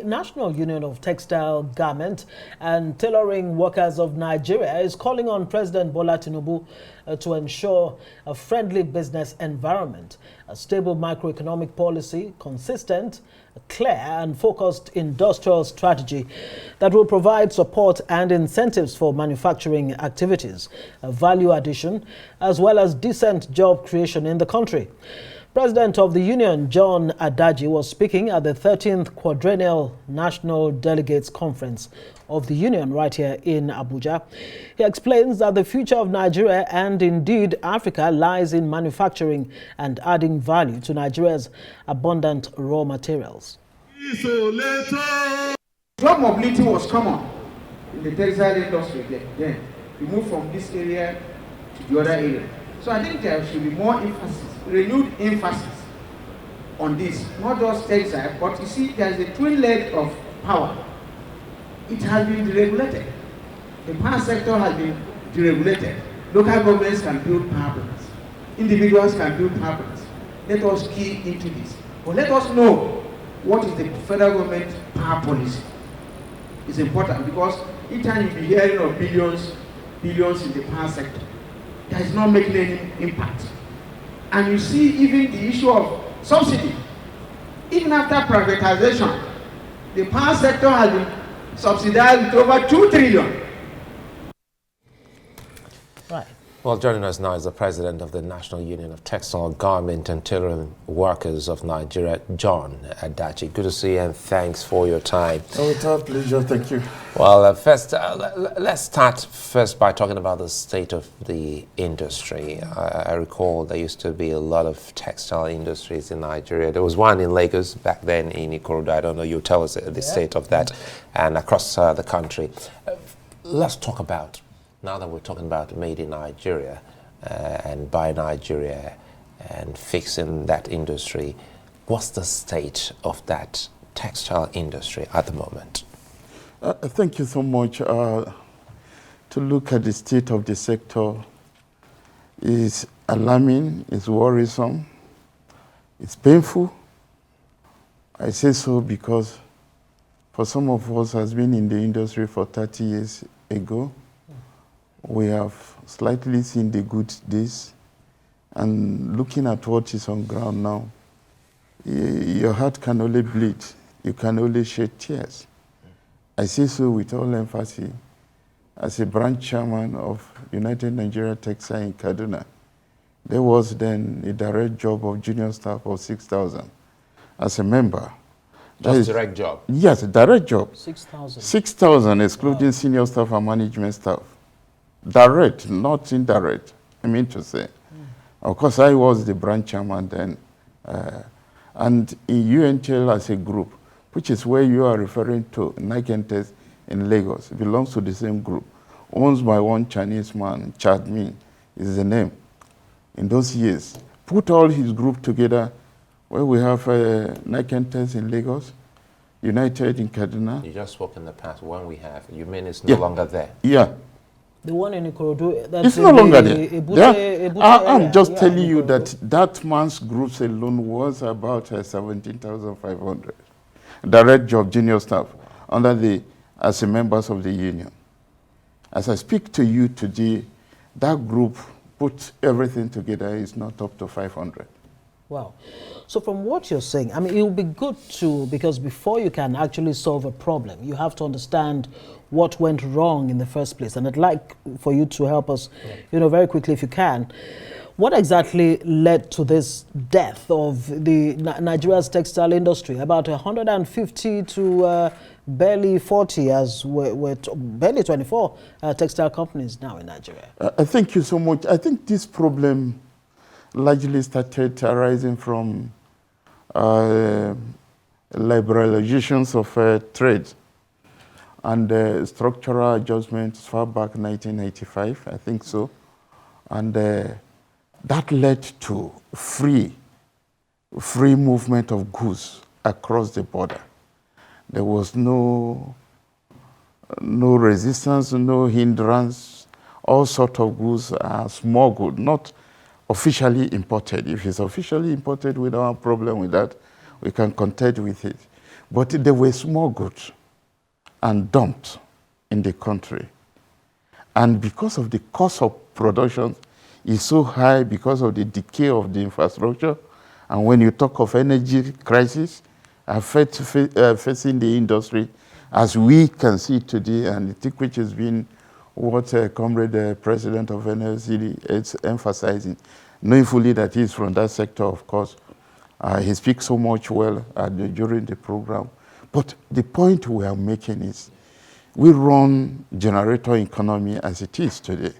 National Union of Textile, Garment and Tailoring Workers of Nigeria is calling on President Bola Tinubu to ensure a friendly business environment, a stable macroeconomic policy, consistent, clear and focused industrial strategy that will provide support and incentives for manufacturing activities, value addition, as well as decent job creation in the country. President of the Union, John Adaji, was speaking at the 13th Quadrennial National Delegates Conference of the Union right here in Abuja. He explains that the future of Nigeria and indeed Africa lies in manufacturing and adding value to Nigeria's abundant raw materials. Job mobility was common in the textile industry then. We moved from this area to the other area. So I think there should be more emphasis, renewed emphasis on this, not just textile, but you see there's a twin leg of power. It has been deregulated. The power sector has been deregulated. Local governments can build power plants. Individuals can build power plants. Let us key into this. But let us know what is the federal government power policy. It's important because each time you be hearing of billions in the power sector, that is not making any impact. And you see even the issue of subsidy. Even after privatization, the power sector has been subsidized with over 2 trillion. Right. Well, joining us now is the president of the National Union of Textile, Garment and Tailoring Workers of Nigeria, John Adaji. Good to see you and thanks for your time. Oh, it's our pleasure. Thank you. Well, first, let's start first by talking about the state of the industry. I recall there used to be a lot of textile industries in Nigeria. There was one in Lagos back then in Ikorodu. I don't know, you tell us the state of that and across the country. Let's talk about, now that we're talking about made in Nigeria and by Nigeria and fixing that industry, what's the state of that textile industry at the moment? Thank you so much. To look at the state of the sector is alarming, it's worrisome, it's painful. I say so because for some of us who has been in the industry for 30 years ago, we have slightly seen the good days, and looking at what is on ground now, your heart can only bleed, you can only shed tears. I say so with all emphasis as a branch chairman of United Nigeria Textile in Kaduna. There was then a direct job of junior staff of 6,000 as a member. Just direct job? Yes, a direct job. 6,000? 6,000 excluding senior staff and management staff. Direct, not indirect, I mean to say. Of course, I was the branch chairman then. And in UNTL as a group, which is where you are referring to, Nigerian in Lagos, it belongs to the same group. Owned by one Chinese man, Chad Min is the name. In those years, put all his group together, where we have Nigerian in Lagos, United in Kaduna. You just spoke in the past, one we have, you mean it's no longer there? Yeah. The one in Ikorodu, it's no longer there. I'm just telling you that that man's groups alone was about 17,500. Direct job, junior staff, as members of the union. As I speak to you today, that group put everything together is not up to 500. Wow. So from what you're saying, I mean, it would be good to, because before you can actually solve a problem, you have to understand what went wrong in the first place. And I'd like for you to help us, very quickly if you can. What exactly led to this death of the Nigeria's textile industry? About 150 to barely 40, as barely 24 textile companies now in Nigeria. Thank you so much. I think this problem largely started arising from liberalizations of trade and structural adjustments far back 1985, I think so. And that led to free movement of goods across the border. There was no resistance, no hindrance. All sorts of goods are smuggled, not officially imported. If it's officially imported, we don't have a problem with that. We can contend with it. but they were smuggled and dumped in the country. And because of the cost of production is so high because of the decay of the infrastructure, and when you talk of energy crisis facing the industry, as we can see today, and I think which has been what Comrade President of NLC is emphasizing, knowing fully that he's from that sector, of course. He speaks so much well during the program. But the point we are making is, we run generator economy as it is today.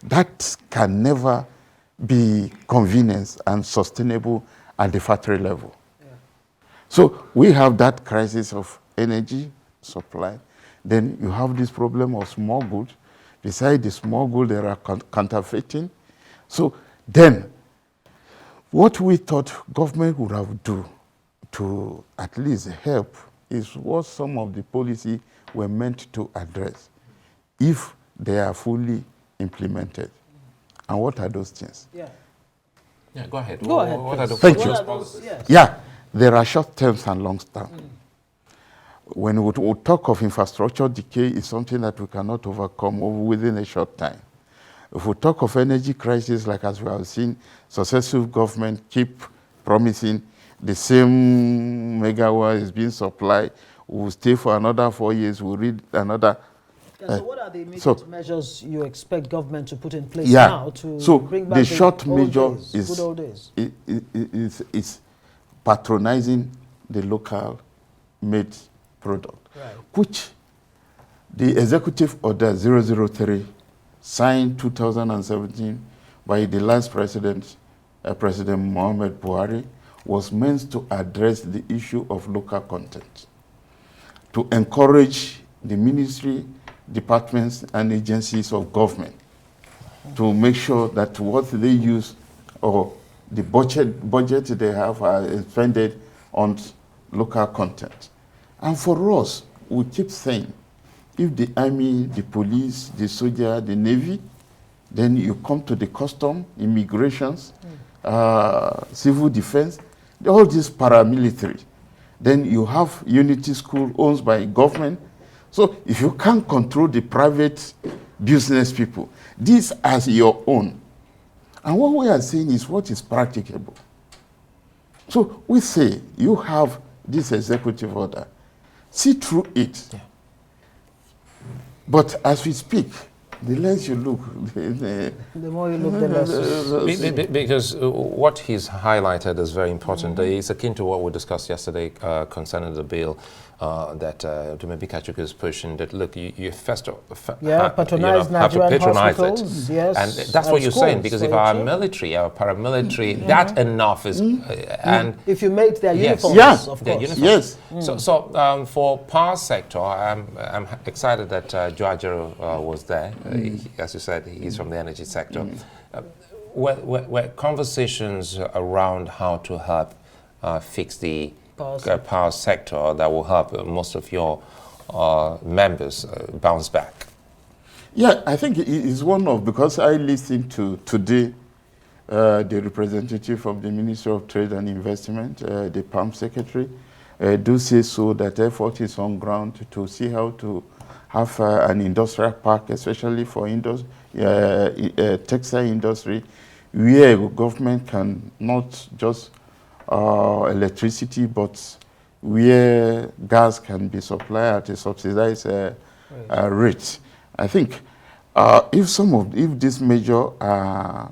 That can never be convenience and sustainable at the factory level. Yeah. So we have that crisis of energy supply. Then you have this problem of small goods. Besides the small goods, there are counterfeiting. So then, what we thought government would have do to at least help is what some of the policy were meant to address if they are fully implemented. And what are those things? Yeah, go ahead. Go ahead. What are the Thank you. Yes. Yeah, there are short terms and long terms. When we talk of infrastructure decay, it's something that we cannot overcome within a short time. If we talk of energy crisis, like as we have seen, successive government keep promising the same megawatt is being supplied, we'll stay for another 4 years, we'll read another. So what are the immediate measures you expect government to put in place now to bring back the short measure good old days? is patronizing the local made product, right, which the Executive Order 003 signed 2017 by the last president, President Muhammad Buhari, was meant to address the issue of local content, to encourage the ministry, departments, and agencies of government to make sure that what they use or the budget they have are expended on local content. And for us, we keep saying, if the army, the police, the soldier, the navy, then you come to the custom, immigrations, civil defense, all these paramilitary. Then you have unity school owned by government. So if you can't control the private business people, these as your own. And what we are saying is what is practicable. So we say you have this executive order. See through it. Yeah. But as we speak, the less you look, the more you look, the less. Because what he's highlighted is very important. It's akin to what we discussed yesterday concerning the bill that Dumebi Kachuk is pushing. That look, you first patronize Nigerian hospitals, it. yes, and that's what you're saying. Because if our military, our paramilitary, that enough is, and if you made their uniforms, of course, yes. So for power sector, I'm excited that Joajero was there. As you said, he's from the energy sector. Were conversations around how to help fix the power sector that will help most of your members bounce back? Yeah, I think it is one of, because I listened to today the representative of the Ministry of Trade and Investment, the PAM secretary, do say so that effort is on ground to see how to have an industrial park, especially for textile industry, where government can not just electricity, but where gas can be supplied at a subsidized rate. I think if this measure are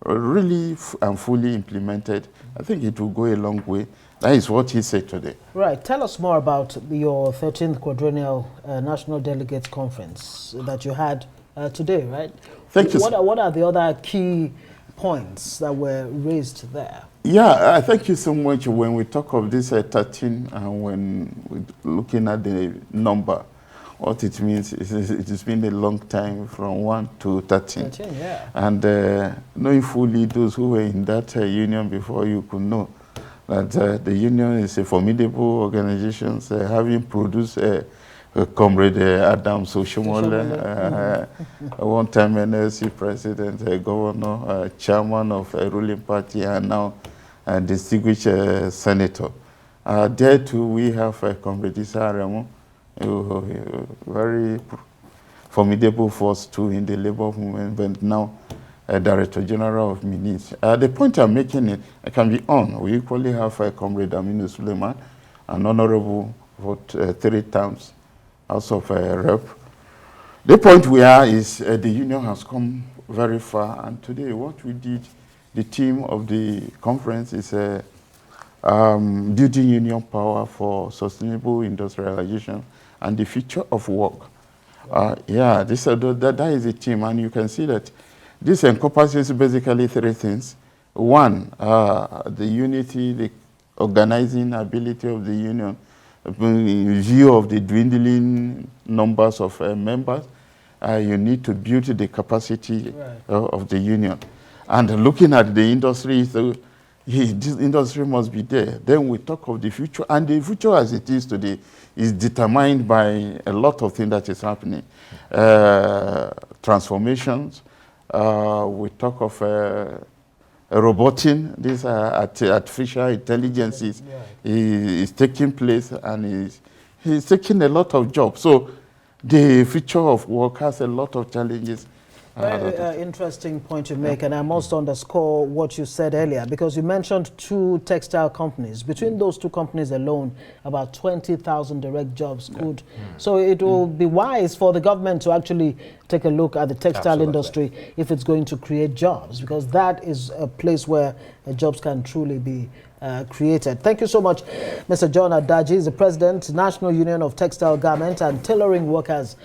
really and fully implemented, I think it will go a long way. That is what he said today. Right. Tell us more about your 13th Quadrennial National Delegates Conference that you had today, right? Thank you. What are the other key points that were raised there? Yeah, thank you so much. When we talk of this 13, and when we're looking at the number, what it means is it has been a long time from 1 to 13. 13, yeah. And knowing fully those who were in that union before, you could know that the union is a formidable organization, having produced Comrade Adam Soshomole, one-time NLC president, governor, chairman of a ruling party, and now a distinguished senator. There too, we have Comrade Issa Aremu, very formidable force too in the labor movement, but now Director General of Minis. The point I'm making it can be on. We equally have Comrade Aminu Suleiman, an honorable for 3 terms, House of Rep. The point we are is the union has come very far, and today what we did, the theme of the conference is building union power for sustainable industrialization and the future of work. Yeah, that is the theme, and you can see that this encompasses basically 3 things. One, the unity, the organizing ability of the union, in view of the dwindling numbers of members. You need to build the capacity of the union. And looking at the industry, this industry must be there. Then we talk of the future, and the future as it is today is determined by a lot of things that is happening. Transformations, we talk of roboting, this artificial intelligence is taking place, and is taking a lot of jobs. So the future of work has a lot of challenges. Very interesting point you make, and I must underscore what you said earlier, because you mentioned 2 textile companies. Between those 2 companies alone, about 20,000 direct jobs could. So it will be wise for the government to actually take a look at the textile industry if it's going to create jobs, because that is a place where jobs can truly be created. Thank you so much, Mr. John Adaji. He's the President, National Union of Textile Garment and Tailoring Workers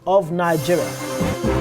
of Nigeria.